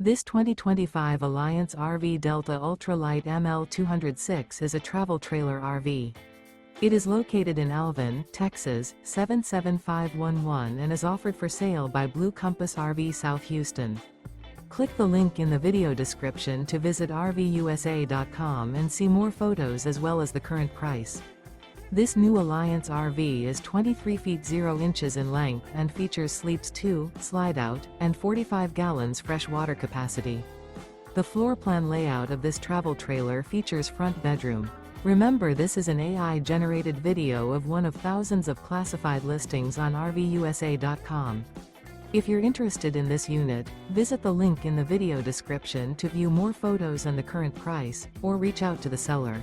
This 2025 Alliance RV Delta Ultralight ML206 is a travel trailer RV. It is located in Alvin, Texas, 77511 and is offered for sale by Blue Compass RV South Houston. Click the link in the video description to visit RVUSA.com and see more photos as well as the current price. This new Alliance RV is 23 feet 0 inches in length and features sleeps 2, Slideout, and 45 gallons fresh water capacity. The floor plan layout of this travel trailer features front bedroom. Remember, this is an AI-generated video of one of thousands of classified listings on RVUSA.com. If you're interested in this unit, visit the link in the video description to view more photos and the current price, or reach out to the seller.